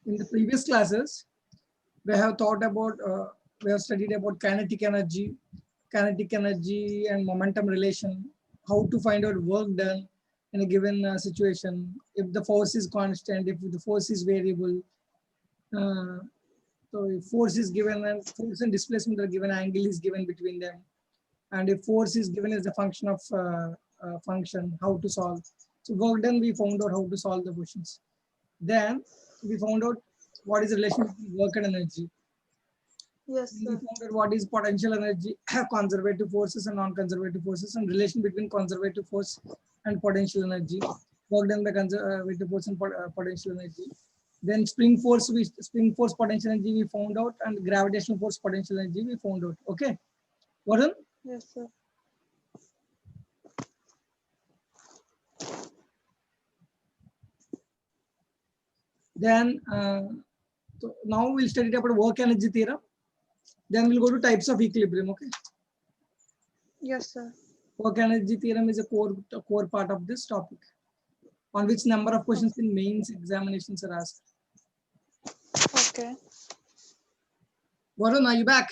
In the previous classes, we have thought about, we have studied about kinetic energy and momentum relation, how to find out work done in a given situation, if the force is constant, if the force is variable. Uh, so if force is given and force and displacement are given, angle is given between them. And if force is given as a function of function, how to solve. So work done, we found out how to solve the questions. Then we found out what is the relation between work and energy. Yes, We sir. found out what is potential energy, conservative forces and non-conservative forces, and relation between conservative force and potential energy. Work done by conservative force and potential energy. Then spring force potential energy we found out, and gravitational force potential energy we found out. Okay, Varun? Yes, sir. Then so now we'll study about work energy theorem. Then we'll go to types of equilibrium. Okay. Yes, sir. Work energy theorem is a core part of this topic, on which number of questions in mains examinations are asked. Okay. Varun, are you back?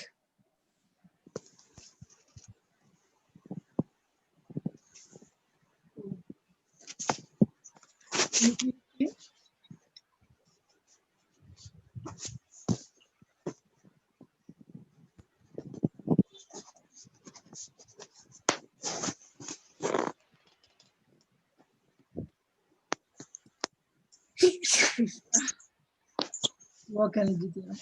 Work energy theorem.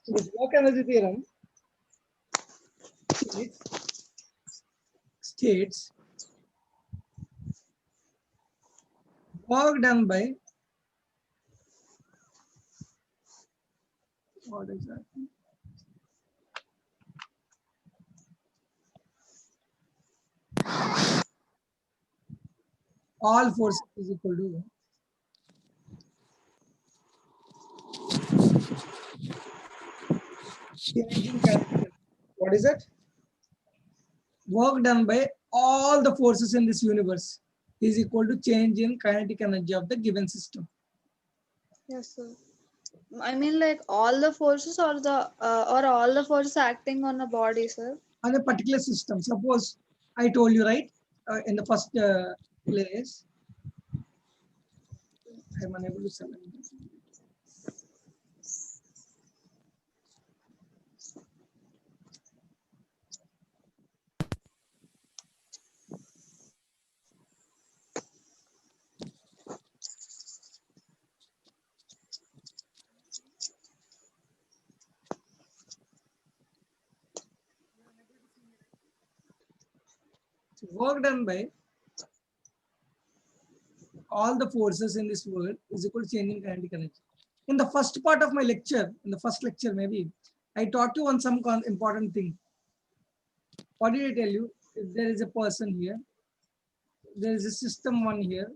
So this work energy theorem states work done by what exactly? All forces is equal to changing kinetic. What is it? Work done by all the forces in this universe is equal to change in kinetic energy of the given system. Yes, sir. I mean, like all the forces or all the forces acting on a body, sir. On a particular system. Suppose I told you, right, in the first place, I'm unable to select. So work done by all the forces in this world is equal to changing kinetic energy. In the first part of my lecture, in the first lecture maybe, I taught you on some important thing. What did I tell you? If there is a person here, there is a system 1 here,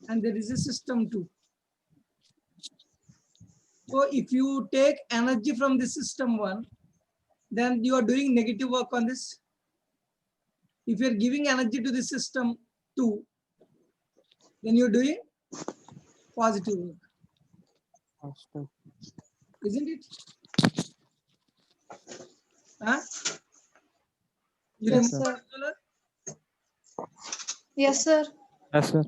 and there is a system 2. So if you take energy from the system 1, then you are doing negative work on this. If you're giving energy to the system 2, then you're doing positive work. Isn't it? Huh? You Yes, remember? sir. Yes, sir. Yes, sir.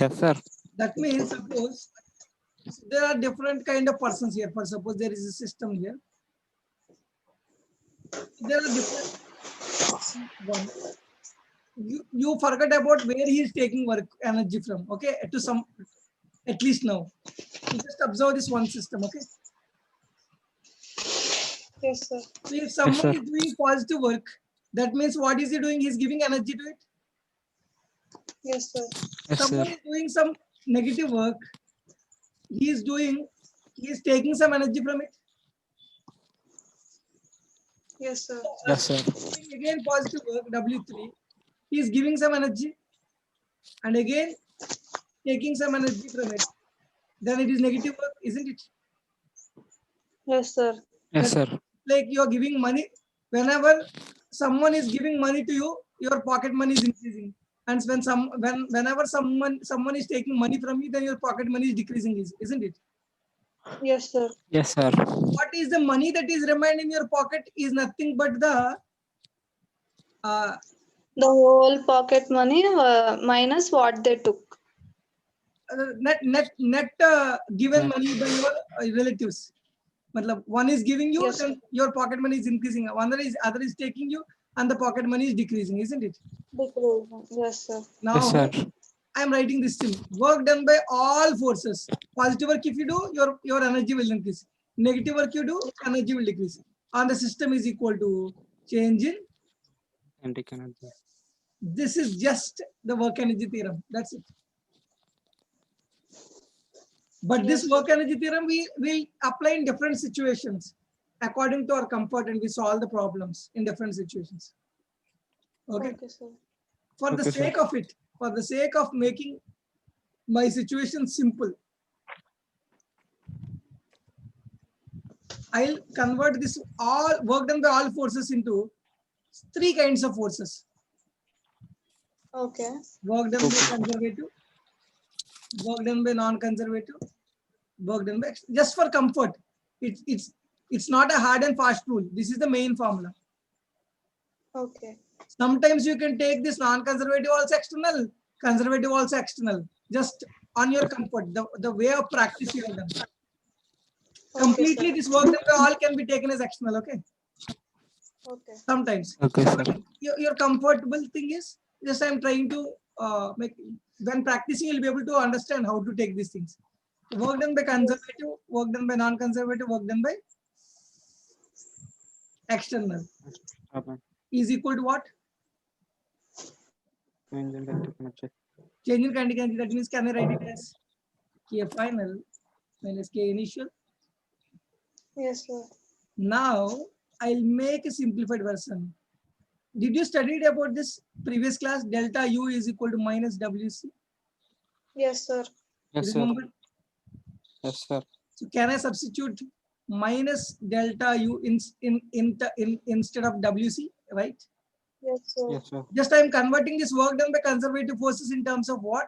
Yes, sir. That means suppose there are different kind of persons here. For suppose there is a system here. There are different one. You forget about where he is taking work energy from. Okay, to some, at least now. You just observe this one system. Okay. Yes, sir. So if someone sir. is doing positive work, that means what is he doing? He's giving energy to it. Yes, sir. Yes, Someone sir. is doing some negative work. He is taking some energy from it. Yes, sir. Yes, sir. Doing again positive work, W3. He is giving some energy and again taking some energy from it. Then it is negative work, isn't it? Yes, sir. Yes, sir. Like you are giving money. Whenever someone is giving money to you, your pocket money is increasing. And whenever someone is taking money from you, then your pocket money is decreasing, isn't it? Yes, sir. Yes, sir. What is the money that is remained in your pocket is nothing but the The whole pocket money minus what they took. net given money by your relatives. Matlab, one is giving you, Yes, then your pocket money is increasing. Other is taking you, and the pocket money is decreasing, isn't it? decreasing. Yes, sir. Now Yes, sir. I am writing this thing. Work done by all forces. Positive work if you do, your energy will increase. Negative work you do, energy will decrease. And the system is equal to change in. Kinetic energy. This is just the work energy theorem. That's it. But this Yes, work energy theorem we will apply in different situations according to our comfort, and we solve the problems in different situations. Okay. Okay, sir. For the Okay, sir. sake of it, for the sake of making my situation simple, I'll convert this all work done by all forces into three kinds of forces. Okay. Work done by conservative, work done by non-conservative, work done by just for comfort. It's not a hard and fast rule. This is the main formula. Okay. Sometimes you can take this non-conservative also external, conservative also external, just on your comfort, the way of practice you have done. Okay, Completely sir. this work done by all can be taken as external, okay? Okay. Sometimes. Okay, sir. Your comfortable thing is just I'm trying to make, when practicing you'll be able to understand how to take these things. Work done by conservative, work done by non-conservative, work done by external Okay. is equal to what? Change in kinetic energy. Change in kinetic energy. That means can I write it as K final minus K initial? Yes, sir. Now I'll make a simplified version. Did you study about this previous class? Delta U is equal to minus WC. Yes, sir. Yes, sir. Remember? Yes, sir. So can I substitute minus delta U instead of WC, right? Yes, sir. Yes, sir. Just I'm converting this work done by conservative forces in terms of what?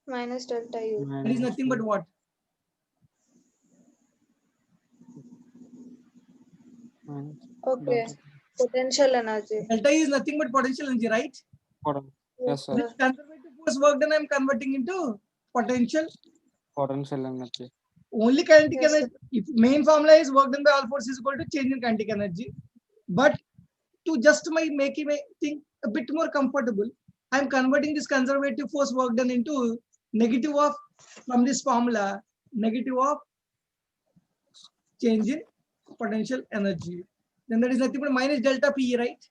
Minus delta U. That is nothing but what? Minus Okay. delta. Potential energy. Delta U is nothing but potential energy, right? Poten- Yes, Yes, sir. This sir. conservative force work done I'm converting into potential. Potential energy. Only kinetic Yes, energy. If main formula is work done by all forces is equal to change in kinetic energy. But to just making my thing a bit more comfortable, I'm converting this conservative force work done into negative of, from this formula, negative of change in potential energy. Then that is nothing but minus delta P, right?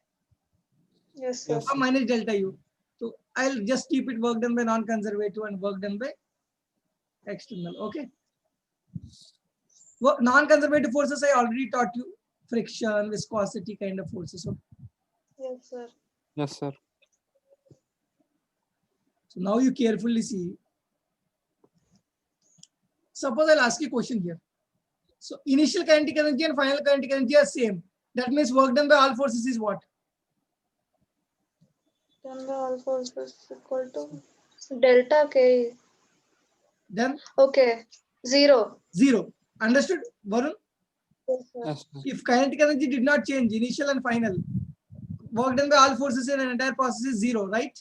Yes, sir. Yes. Or minus delta U. So I'll just keep it work done by non-conservative and work done by external. Okay. Non-conservative forces I already taught you, friction, viscosity kind of forces. So Yes, sir. Yes, sir. now you carefully see. Suppose I'll ask you a question here. So initial kinetic energy and final kinetic energy are same. That means work done by all forces is what? Then the all forces equal to delta K. Then Okay. 0. 0. Understood, Varun? Yes, sir. Yes, sir. If kinetic energy did not change, initial and final, work done by all forces in an entire process is 0, right?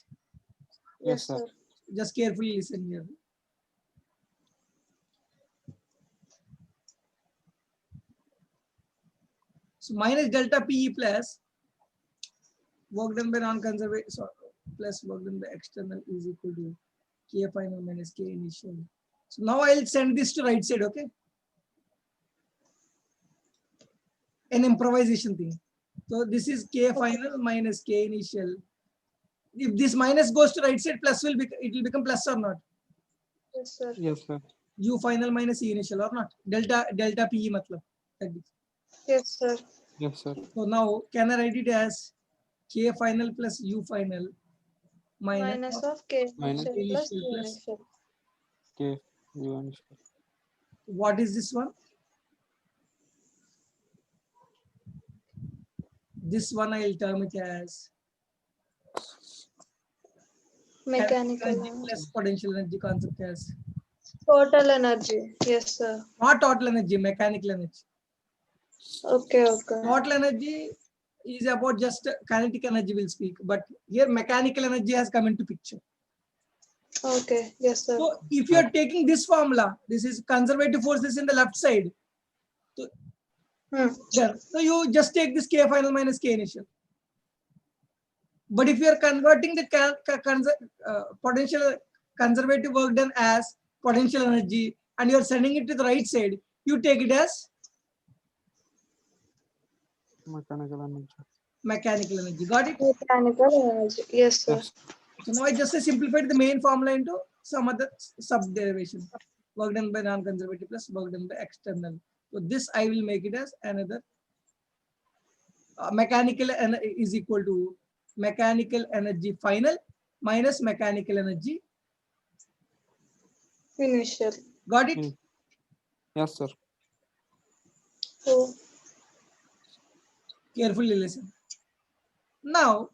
Yes, sir. sir. Just carefully listen here. So minus delta PE plus work done by non-conservative, so plus work done by external is equal to K final minus K initial. So now I'll send this to right side, okay? An improvisation thing. So this is K final minus K initial. If this minus goes to right side, plus will it will become plus or not? Yes, sir. Yes, sir. U final minus E initial or not? Delta PE matlab. Like this. Yes, sir. Yes, sir. So now can I write it as K final plus U final Minus of of K Minus initial plus initial K plus initial. K U initial. what is this one? This one I'll term it as Mechanical energy energy. plus potential energy concept has. Total energy. Yes, sir. Not total energy, mechanical energy. Okay, okay. Total energy is about just kinetic energy we'll speak, but here mechanical energy has come into picture. Okay, yes, sir. So if you are taking this formula, this is conservative forces in the left side. Hmm. So you just take this K final minus K initial. But if you are converting the potential conservative work done as potential energy and you are sending it to the right side, you take it as Mechanical energy. mechanical energy. Got it? Mechanical energy. Yes, sir. Yes. So now I just simplified the main formula into some other sub derivation. Work done by non-conservative plus work done by external. So this I will make it as another mechanical is equal to mechanical energy final minus mechanical energy. Initial. Got it? Mm. Yes, sir. Oh, Carefully listen. Now,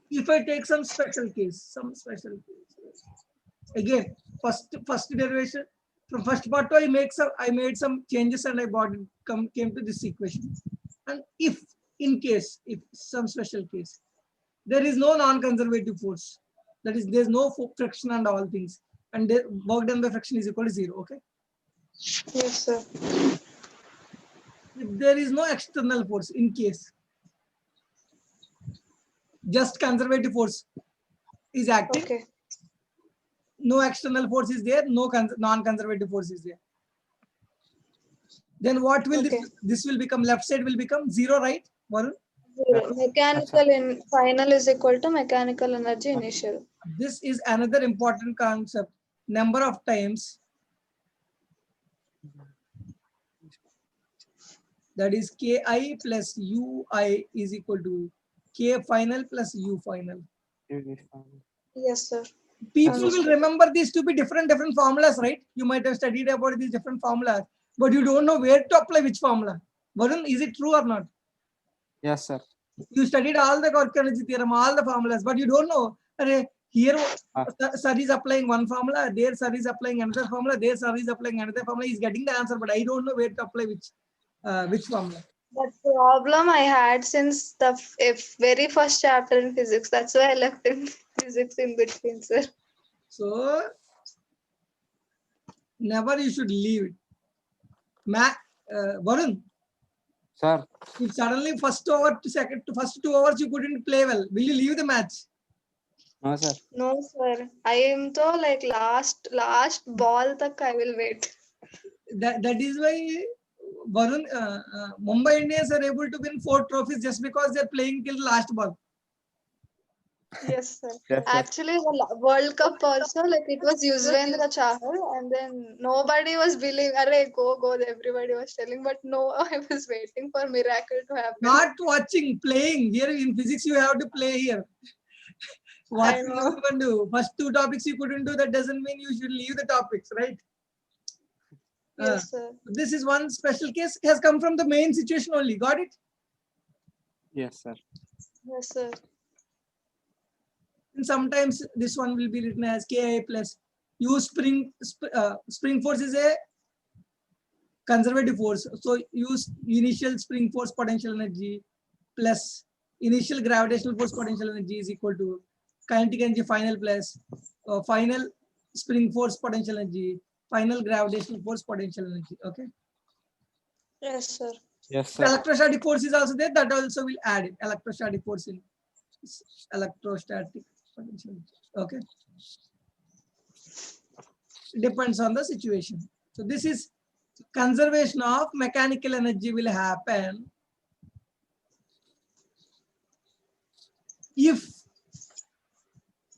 if I take some special case, again, first derivation from first part to I made some changes and I came to this equation. And if in case, if some special case, there is no non-conservative force, that is there's no friction and all things, and the work done by friction is equal to 0. Okay. yes, sir. If there is no external force, in case just conservative force is acting, Okay. no external force is there, no non-conservative force is there, then what will Okay. this will become, left side will become 0, right, Varun? Zero. Mechanical in final is equal to mechanical energy initial. This is another important concept. Number of times, that is Ki plus Ui is equal to K final plus U final. Yes, sir. People will Understood. remember these to be different formulas, right? You might have studied about these different formulas, but you don't know where to apply which formula. Varun, is it true or not? Yes, sir. You studied all the work energy theorem, all the formulas, but you don't know. Here, sir is applying one formula, there sir is applying another formula, there sir is applying another formula. He's getting the answer, but I don't know where to apply which formula. That problem I had since the very first chapter in physics. That's why I left in physics in between, sir. So never you should leave it. Varun, Sir. if suddenly first over to first 2 hours you couldn't play well, will you leave the match? No, sir. No, sir. I am to like last ball tak I will wait. That is why Varun, Mumbai Indians are able to win 4 trophies just because they're playing till the last ball. Yes, sir. Yes, sir. Actually, the World Cup also, like it was Yuzvendra Chahal, and then nobody was believing, "Arey, go!" Everybody was telling, but no, I was waiting for miracle to happen. Not watching, playing. Here in physics, you have to play here. Watching you can do. First 2 topics you couldn't do, that doesn't mean you should leave the topics, right? Yes, sir. This is one special case, has come from the main situation only. Got it? Yes, sir. Yes, sir. And sometimes this one will be written as Ki plus U spring force is a conservative force. So use initial spring force potential energy plus initial gravitational force potential energy is equal to kinetic energy final plus final spring force potential energy, final gravitational force potential energy. Okay. Yes, sir. Yes, sir. Electrostatic force is also there. That also will add it. Electrostatic force in electrostatic potential energy. Okay. Depends on the situation. So this is conservation of mechanical energy will happen if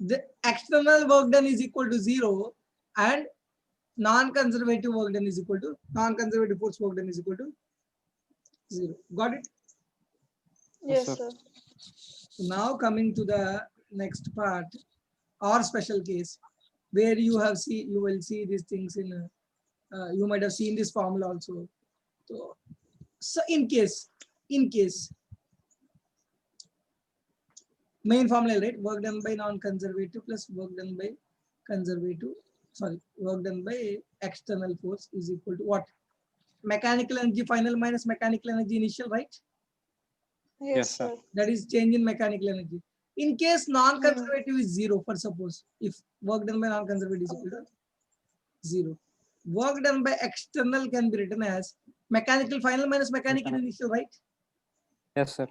the external work done is equal to 0 and non-conservative work done is equal to non-conservative force work done is equal to 0. Got it? Yes, sir. sir. So now coming to the next part, or special case, where you will see these things in you might have seen this formula also. So in case main formula, right? Work done by non-conservative plus work done by conservative, sorry, work done by external force is equal to what? Mechanical energy final minus mechanical energy initial, right? Yes, Yes, sir. sir. That is change in mechanical energy. In case non-conservative is zero, for suppose, if work done by non-conservative is equal to zero, work done by external can be written as mechanical final minus mechanical initial, right? Yes, sir.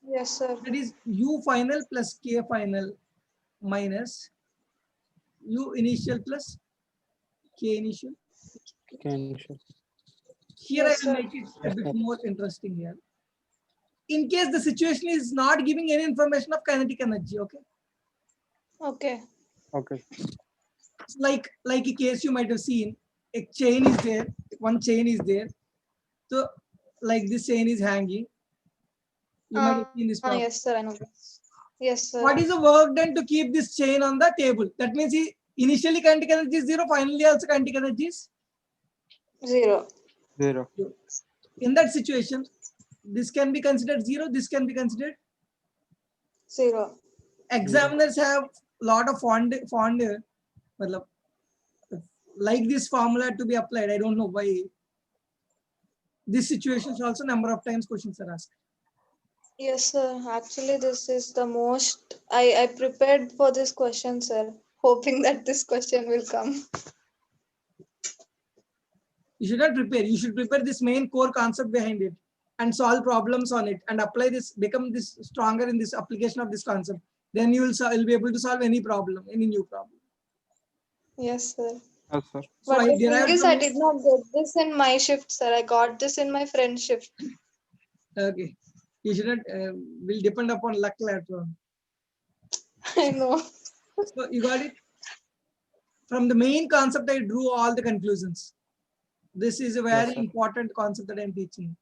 Yes, sir. That is U final plus K final minus U initial plus K initial. Can sure. Here I Yes, will sir. make it a Yes, bit sir. more interesting here. In case the situation is not giving any information of kinetic energy, okay? Okay. Okay. It's like a case you might have seen, a chain is there, one chain is there. So like this chain is hanging. You might have seen this problem. Yes, sir. I know this. Yes, sir. What is the work done to keep this chain on the table? That means initially kinetic energy is zero, finally also kinetic energy is 0. 0. zero. In that situation, this can be considered zero, this can be considered. 0. Examiners have lot of matlab, like this formula to be applied. I don't know why. This situation is also number of times questions are asked. Yes, sir. Actually, this is the most I prepared for this question, sir, hoping that this question will come. You should not prepare. You should prepare this main core concept behind it and solve problems on it and apply this, become this stronger in this application of this concept. Then you'll be able to solve any problem, any new problem. Yes, sir. Yes, sir. So But I the thing derived is, from I did not get this in my shift, sir. I got this in my friend's shift. okay. You should not will depend upon luck later on. I know. So you got it. From the main concept, I drew all the conclusions. This is a very sir. important concept that I'm teaching.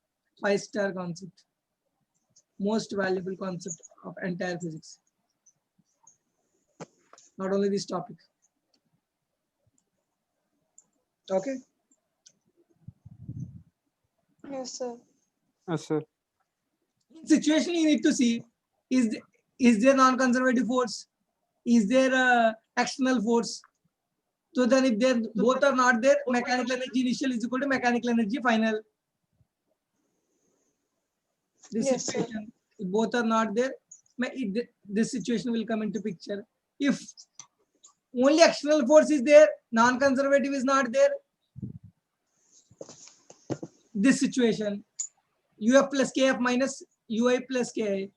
5-star concept. Most valuable concept of entire physics. Not only this topic. Okay. Yes, sir. Yes, sir. In situation you need to see, is there non-conservative force? Is there a external force? So then if they both are not there, mechanical energy initial is equal to mechanical energy final. This Yes, sir. situation, if both are not there, this situation will come into picture. If only external force is there, non-conservative is not there, this situation, UF plus KF minus UI plus KI.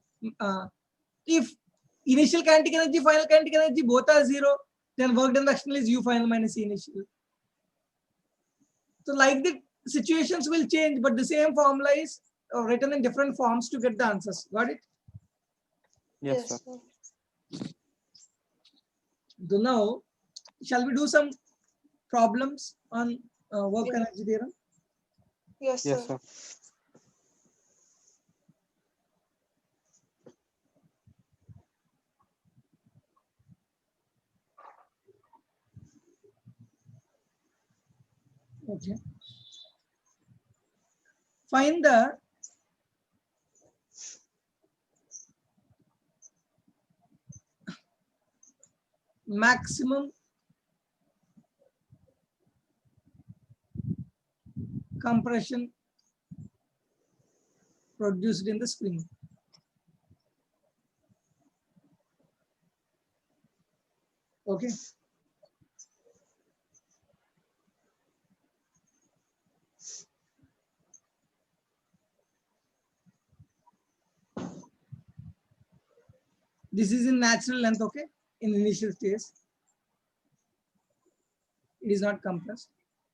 If initial kinetic energy, final kinetic energy, both are zero, then work done external is U final minus E initial. So like the situations will change, but the same formula is written in different forms to get the answers. Got it? Yes, sir. sir. So now, shall we do some problems on work Yes. energy theorem? Yes, Yes, sir. sir. Okay. Find the maximum compression produced in the spring. Okay. This is in natural length, okay? In initial stage, it is not compressed,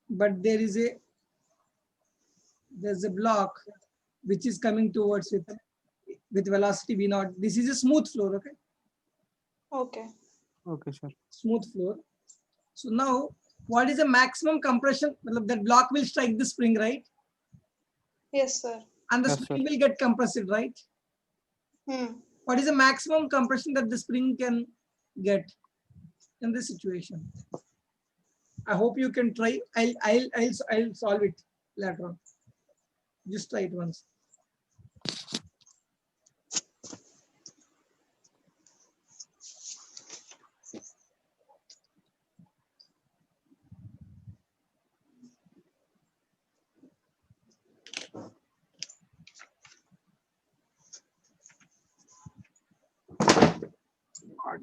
but there's a block which is coming towards it with velocity v naught. This is a smooth floor, okay? Okay. Okay, sir. Smooth floor. So now, what is the maximum compression? Well, that block will strike the spring, right? Yes, sir. And the Yes, spring sir. will get compressed, right? What is the maximum compression that the spring can get in this situation? I hope you can try. I'll solve it later on. Just try it once. God.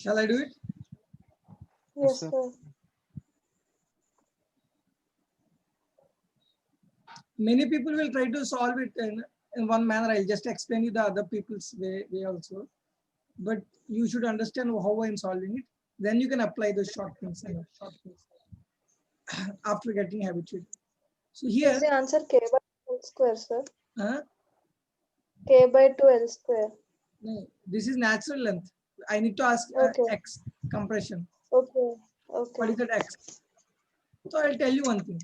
Shall I do it? Yes, sir. sir. Many people will try to solve it in one manner. I'll just explain you the other people's way also. But you should understand how I'm solving it. Then you can apply the short things after getting habituated. So here, Is the answer k by 2 L square, sir? K by 2 L square. no, this is natural length. I need to ask Okay. x compression. Okay. What is Okay. that x? So I'll tell you one thing.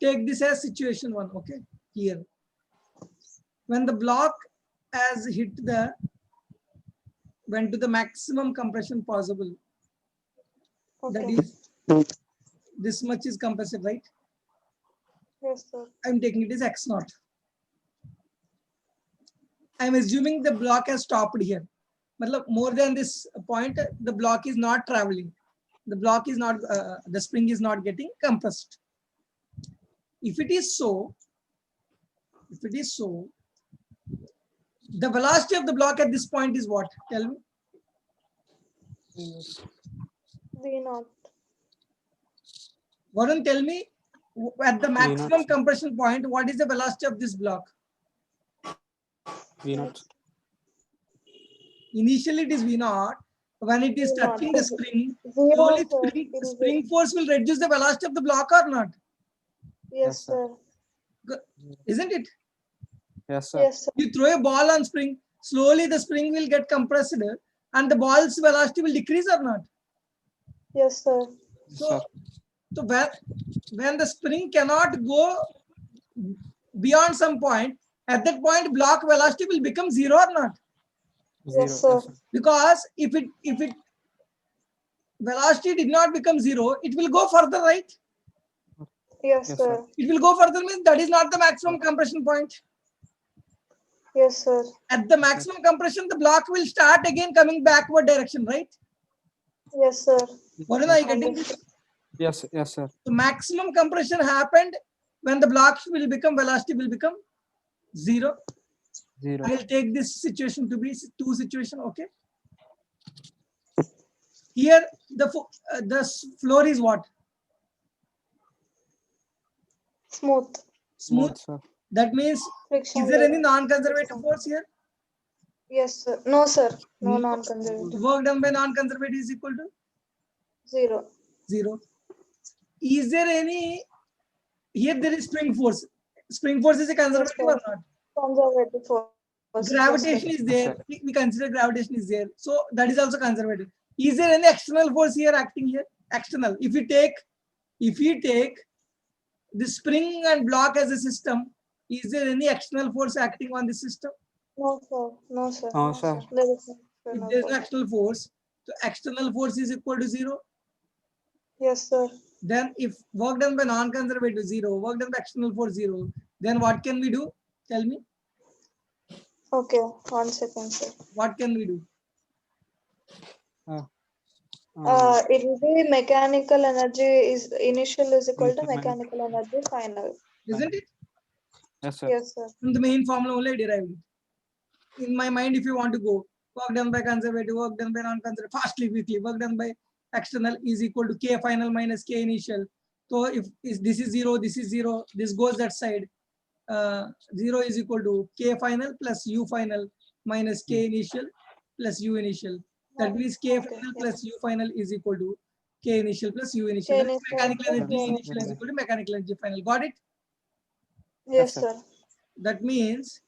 Take this as situation one, okay? Here. When the block has went to the maximum compression possible, that Okay. is, this much is compressed, right? Yes, sir. I'm taking it as x naught. I'm assuming the block has stopped here. Matlab, more than this point, the block is not traveling. The block is not, the spring is not getting compressed. If it is so, the velocity of the block at this point is what? Tell me. V naught. Varun, tell me, at the naught, maximum sir. compression point, what is the velocity of this block? V naught. Initially, it is V naught. When it is V naught. touching the spring, Zero, slowly sir. It is spring force will reduce the velocity of the block or not? Yes, Yes, sir. sir. Isn't it? Yes, sir. Yes, sir. You throw a ball on spring, slowly the spring will get compressed and the ball's velocity will decrease or not? Yes, sir. Yes, So, sir. so when the spring cannot go beyond some point, at that point block velocity will become zero or not? Zero. Yes, sir. Yes, sir. Because if it velocity did not become zero, it will go further, right? Yes, Yes, sir. sir. It will go further means that is not the maximum compression point. Yes, sir. At the maximum compression, the block will start again coming backward direction, right? Yes, sir. Varun, are you getting this? Yes, yes, sir. The maximum compression happened when the block will become, velocity will become 0. 0. I will take this situation to be 2 situation, okay? Here, the floor is what? Smooth. Smooth. Sir. That means, Friction. is there any level. non-conservative force here? Yes, sir. No, sir. No No. non-conservative. Work done by non-conservative is equal to 0. 0. Is there any, here there is spring force. Spring force is a conservative or not? Conservative force. Gravitation Yes, is there. We consider gravitation is there. So that is also conservative. Is there any external force here acting here? External. If you take the spring and block as a system, is there any external force acting on the system? no, sir. No, sir. No, sir. There is no If external there is no force. external force, so external force is equal to 0. Yes, sir. Then if work done by non-conservative 0, work done by external force 0, then what can we do? Tell me, Okay. 1 second, sir. what can we do? It will be mechanical energy is initial is equal to Increment. mechanical energy final. Isn't it? Yes, sir. Yes, sir. From the main formula only I derived it. In my mind, if you want to go, work done by conservative, work done by non-conservative, fastly, quickly, work done by external is equal to K final minus K initial. So if this is 0, this is 0, this goes that side. 0 is equal to K final plus U final minus K initial plus U initial. That means K Okay, final yes. plus U final is equal to K initial plus U initial. K That means initial mechanical plus energy K initial is equal to mechanical energy final. Got it? Yes, sir. sir. That means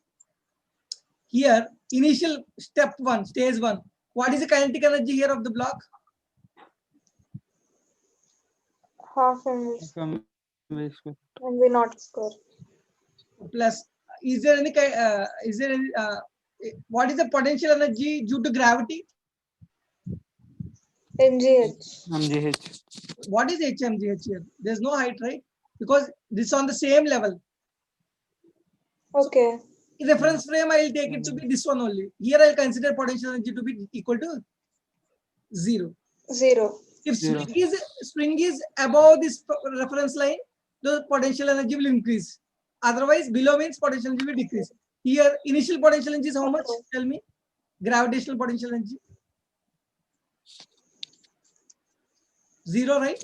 here initial step 1, stage 1. What is the kinetic energy here of the block? Half mv From V square. mv naught square. Plus, is there any what is the potential energy due to gravity? mgh. mgh. What is HMGH here? There's no height, right? Because this is on the same level. Okay. In reference frame, I will take it to be this one only. Here I will consider potential energy to be equal to 0. 0. If Zero. spring is above this reference line, the potential energy will increase. Otherwise, below means potential energy will decrease. Here, initial potential energy is how much? Okay. Tell me. Gravitational potential energy. 0, right?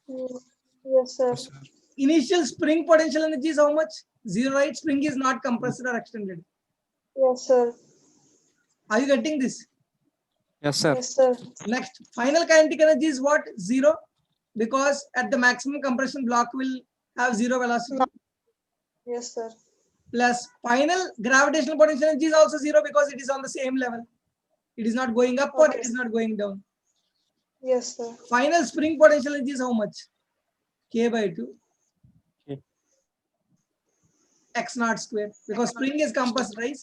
Yes, sir. Yes, sir. Initial spring potential energy is how much? 0, right? Spring is not compressed or extended. Yes, sir. Are you getting this? Yes, sir. Yes, sir. Next, final kinetic energy is what? 0. Because at the maximum compression, block will have 0 velocity. No. Yes, sir. Plus final gravitational potential energy is also 0 because it is on the same level. It is not going up or Okay. it is not going down. Yes, sir. Final spring potential energy is how much? K by 2. Okay. X naught square. Because spring is compressed, right?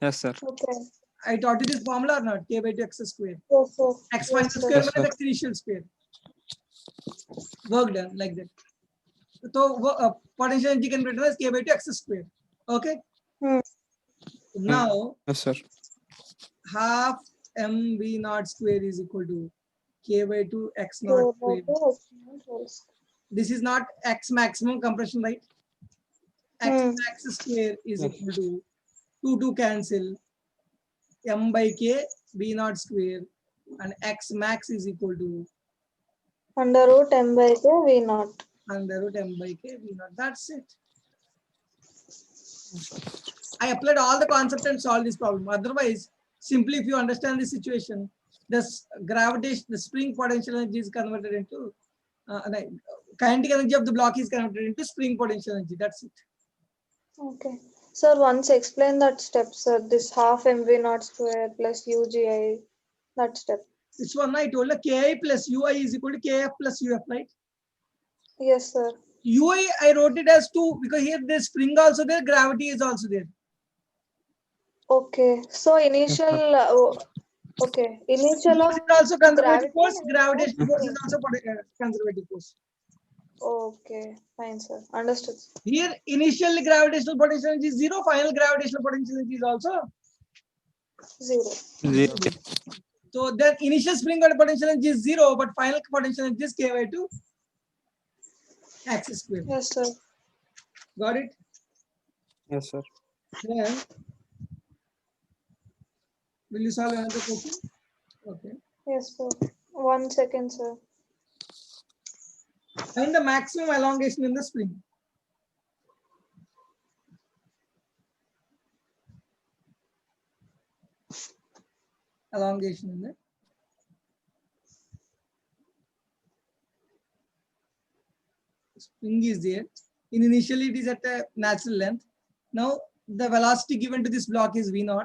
Yes, sir. Okay. I taught you this formula or not? K by 2 x square. Yes, sir. X final Yes, sir. square Yes, minus sir. x initial square. Work done like that. So potential energy can be written as K by 2 x square. Okay. Hmm. Now Yes, sir. half mv naught square is equal to K by 2 x K naught by square. 2 x naught whole square. This is not x maximum compression, right? X max square is Yes. equal to 2 cancel m by k b naught square and x max is equal to Under root m by k v naught. under root m by k b naught. That's it. I applied all the concept and solved this problem. Otherwise, simply if you understand the situation, this gravitation, the spring potential energy is converted into kinetic energy of the block is converted into spring potential energy. That's it. Okay. Sir, once explain that step, sir. This half mv naught square plus ugi. That step. This one I told you ki plus ui is equal to kf plus uf, right? Yes, sir. Ui I wrote it as 2 because here there's spring also there, gravity is also there. Okay. So initial. Okay. Initial Force of is also conservative gravity force, and gravitational force is spring. also conservative force. Okay, fine, sir. Understood. Here, initial gravitational potential energy is 0, final gravitational potential energy is also 0. 0. so then initial spring potential energy is 0, but final potential energy is k by 2 x square. Yes, sir. Got it? Yes, sir. Then will you solve another question? Okay. Yes, sir. 1 second, sir. Find the maximum elongation in the spring. Elongation in the spring is there. Initially, it is at a natural length. Now, the velocity given to this block is V0.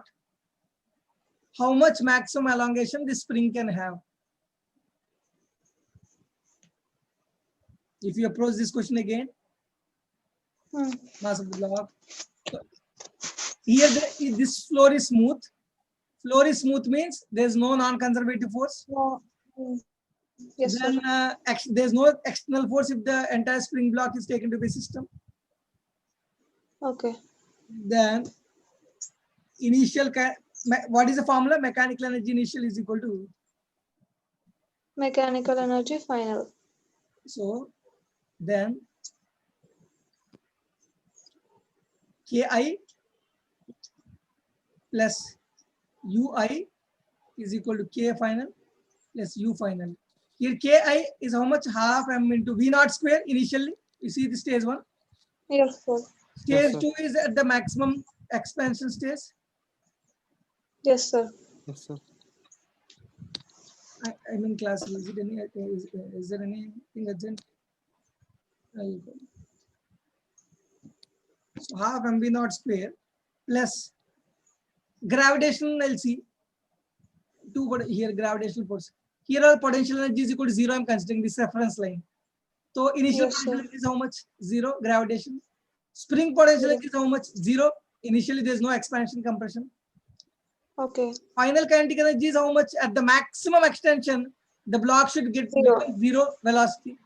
How much maximum elongation this spring can have? If you approach this question again, Hmm. mass of the block. So here, this floor is smooth. Floor is smooth means there's no non-conservative force. No. Yes, sir. Then there's no external force if the entire spring block is taken to be system. Okay. Then initial, what is the formula? Mechanical energy initial is equal to, Mechanical energy final. so then Ki plus Ui is equal to K final plus U final. Here Ki is how much? Half m into V0 square initially. You see the stage 1. Yes, sir. Stage sir. 2 is at the maximum expansion stage. Yes, sir. Yes, sir. I'm in class. Is there anything urgent? So half mv0 square plus gravitational LC. Here gravitational force. Here our potential energy is equal to 0. I'm considering this reference line. So initial Yes, potential sir. energy is how much? 0. Gravitation. Spring potential energy is how much? 0. Initially there's no expansion compression. Okay. Final kinetic energy is how much? At the maximum extension, the block should get 0. 0 velocity.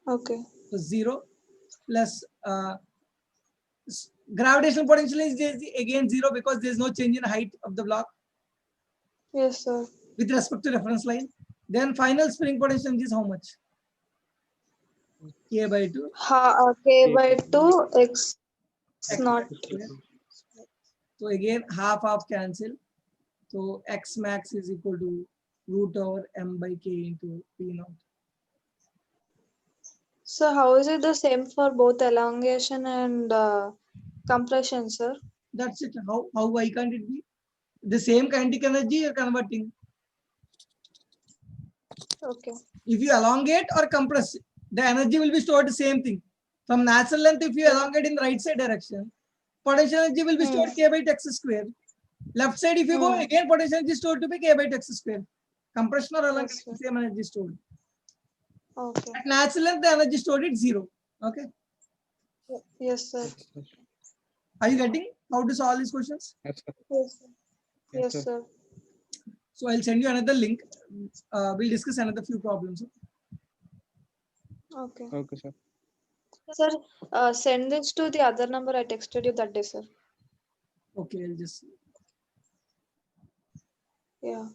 Okay. So 0 plus gravitational potential is again 0 because there's no change in height of the block Yes, sir. with respect to reference line. Then final spring potential energy is how much? K by 2. K by 2 x naught. So again half cancel. So x max is equal to root over m by k into p naught. So how is it the same for both elongation and compression, sir? That's it. Why can't it be? The same kinetic energy you're converting. Okay. If you elongate or compress, the energy will be stored the same thing. From natural length, if you elongate in the right side direction, potential energy will be stored k by x square. Left side, if you go again, potential energy stored to be k by x square. Compression or elongation, Yes, same energy stored. Okay. At natural length, the energy stored is 0. Okay. Yes, sir. Are you getting how to solve these questions? Yes, sir. Yes, sir. Yes, Yes, sir. sir. So I'll send you another link. We'll discuss another few problems. Okay. Okay, sir. Sir, send this to the other number I texted you that day, sir. Okay, I'll just. Yeah.